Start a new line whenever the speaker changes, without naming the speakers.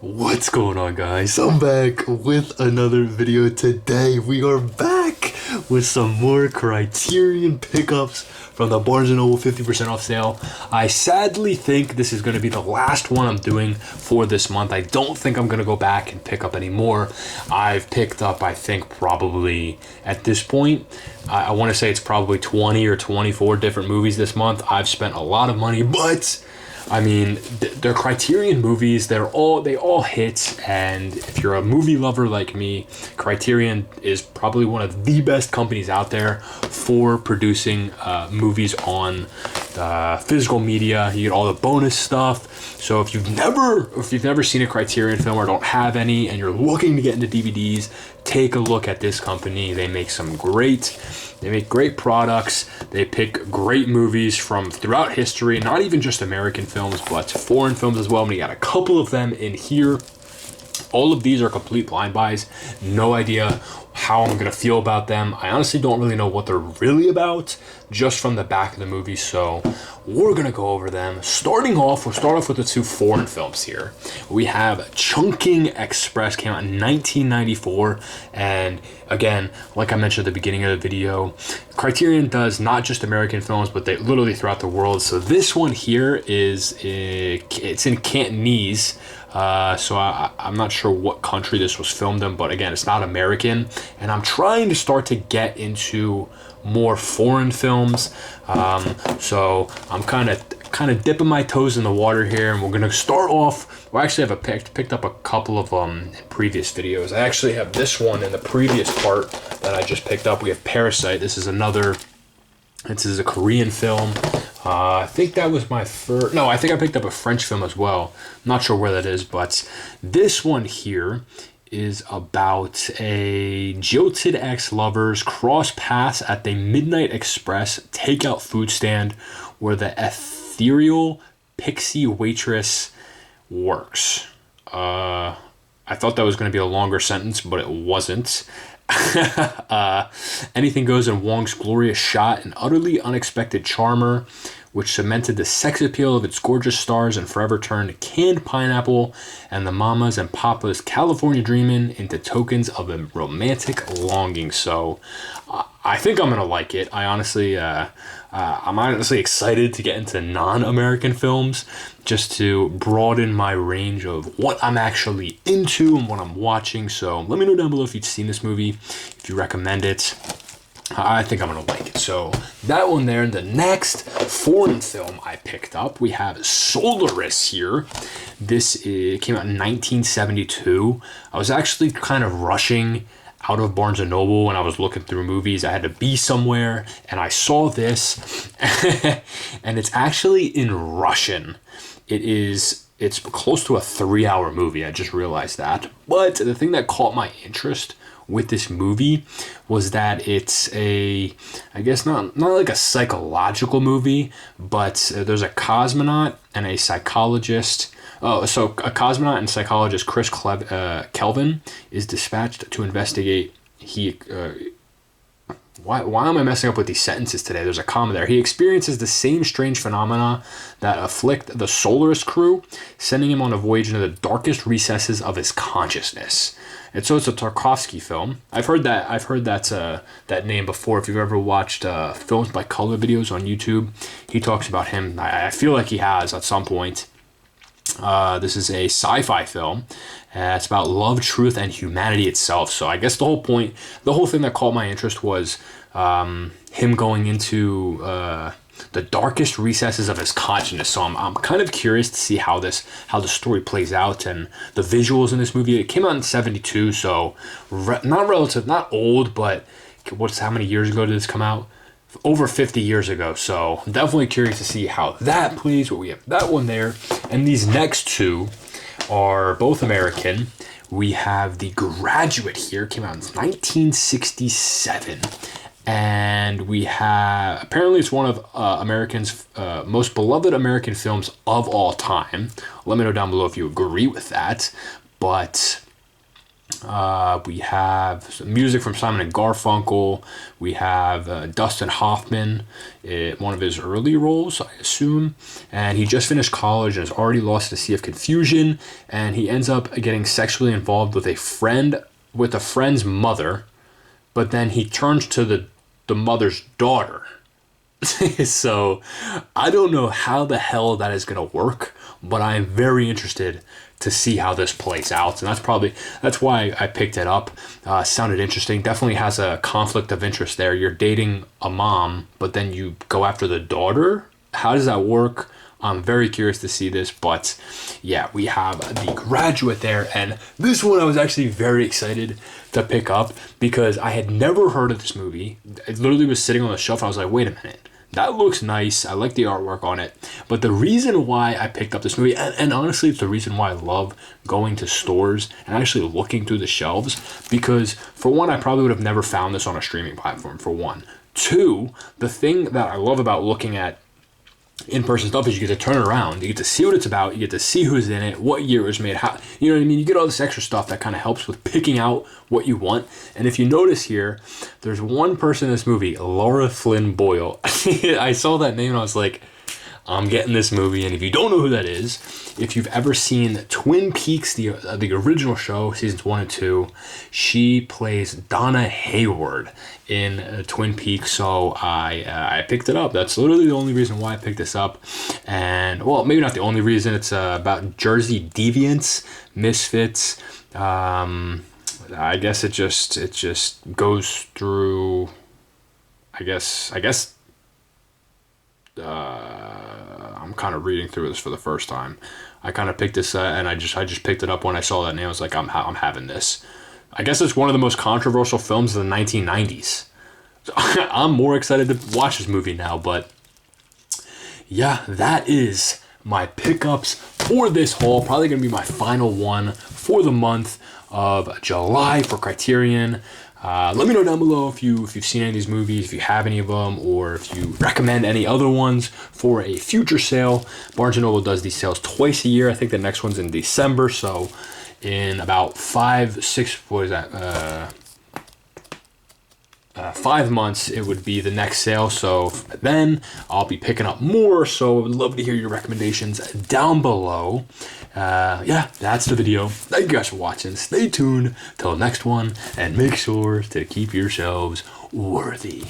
What's going on, guys? I'm back with another video today. We are back with some more Criterion pickups from the Barnes & Noble 50% off sale. I sadly think this is going to be the last one I'm doing for this month. I don't think I'm going to go back and pick up any more. I've picked up, I think, probably at this point, I want to say it's probably 20 or 24 different movies this month. I've spent a lot of money, but I mean, they're Criterion movies. They all hit, and if you're a movie lover like me, Criterion is probably one of the best companies out there for producing movies on physical media. You get all the bonus stuff. So if you've never seen a Criterion film or don't have any, and you're looking to get into DVDs, take a look at this company. They make great products. They pick great movies from throughout history, not even just American films, but foreign films as well. And we got a couple of them in here. All of these are complete blind buys. No idea how I'm going to feel about them. I honestly don't really know what they're really about, just from the back of the movie. So we're going to go over them. We'll start off with the two foreign films here. We have Chungking Express, came out in 1994. And again, like I mentioned at the beginning of the video, Criterion does not just American films, but they literally throughout the world. So this one here it's in Cantonese. So I'm not sure what country this was filmed in, but again, it's not American. And I'm trying to start to get into more foreign films. So I'm kind of dipping my toes in the water here, and we're gonna start off. Well, actually, I've picked up a couple of in previous videos. I actually have this one in the previous part that I just picked up. We have Parasite. This is a Korean film. I think that was my first. No, I think I picked up a French film as well. I'm not sure where that is, but this one here is about a jilted ex-lovers cross paths at the Midnight Express takeout food stand where the ethereal pixie waitress works. I thought that was going to be a longer sentence, but it wasn't. Anything goes in Wong's glorious shot, an utterly unexpected charmer, which cemented the sex appeal of its gorgeous stars and forever turned canned pineapple and the mamas and papas California dreamin' into tokens of a romantic longing. So I think I'm gonna like it. I'm honestly excited to get into non-American films, just to broaden my range of what I'm actually into and what I'm watching. So let me know down below if you've seen this movie, if you recommend it. I think I'm gonna like it. So that one there. The next foreign film I picked up, we have Solaris here. This came out in 1972. I was actually kind of rushing out of Barnes & Noble when I was looking through movies. I had to be somewhere, and I saw this, and it's actually in Russian. It's close to a 3-hour movie. I just realized that. But the thing that caught my interest with this movie was that it's I guess not like a psychological movie, but there's a cosmonaut and a psychologist. So a cosmonaut and psychologist, Chris Kelvin, is dispatched to investigate. Why am I messing up with these sentences today? There's a comma there. He experiences the same strange phenomena that afflict the Solaris crew, sending him on a voyage into the darkest recesses of his consciousness. And so it's a Tarkovsky film. I've heard that name before. If you've ever watched Films by Color videos on YouTube, he talks about him. I feel like he has at some point. This is a sci-fi film. It's about love, truth, and humanity itself. So I guess the whole thing that caught my interest was him going into the darkest recesses of his consciousness. So I'm kind of curious to see how the story plays out, and the visuals in this movie. It came out in 72, so not old, but how many years ago did this come out? Over 50 years ago. So I'm definitely curious to see how that plays. But we have that one there, and these next two are both American. We have The Graduate here, came out in 1967. And we have, apparently it's one of Americans' most beloved American films of all time. Let me know down below if you agree with that. But We have some music from Simon and Garfunkel. We have Dustin Hoffman, one of his early roles, I assume. And he just finished college and has already lost the sea of confusion. And he ends up getting sexually involved with a friend's mother. But then he turns to the mother's daughter. So I don't know how the hell that is going to work, but I am very interested to see how this plays out. And that's why I picked it up. Sounded interesting. Definitely has a conflict of interest there. You're dating a mom, but then you go after the daughter. How does that work? I'm very curious to see this, but yeah, we have The Graduate there, and this one I was actually very excited to pick up because I had never heard of this movie. It literally was sitting on the shelf, and I was like, wait a minute, that looks nice. I like the artwork on it. But the reason why I picked up this movie, and honestly, it's the reason why I love going to stores and actually looking through the shelves, because for one, I probably would have never found this on a streaming platform, for one. Two, the thing that I love about looking at in-person stuff is you get to turn it around, you get to see what it's about, you get to see who's in it, what year it was made, how, you know what I mean? You get all this extra stuff that kind of helps with picking out what you want. And if you notice here, there's one person in this movie, Laura Flynn Boyle. I saw that name and I was like, I'm getting this movie. And if you don't know who that is, if you've ever seen Twin Peaks, the original show, seasons 1 and 2, she plays Donna Hayward in Twin Peaks. So I picked it up. That's literally the only reason why I picked this up. And well, maybe not the only reason. It's about Jersey deviants, misfits. I guess it just goes through. I guess. I'm kind of reading through this for the first time. I kind of picked this and I just picked it up when I saw that name. I was like, I'm having this. I guess it's one of the most controversial films of the 1990s. So I'm more excited to watch this movie now. But yeah, that is my pickups for this haul. Probably gonna be my final one for the month of July for Criterion. Let me know down below if you've seen any of these movies, if you have any of them, or if you recommend any other ones for a future sale. Barnes & Noble does these sales twice a year. I think the next one's in December, so in about 5 months, it would be the next sale. So then I'll be picking up more. So I would love to hear your recommendations down below. Yeah, that's the video. Thank you guys for watching. Stay tuned till the next one and make sure to keep yourselves worthy.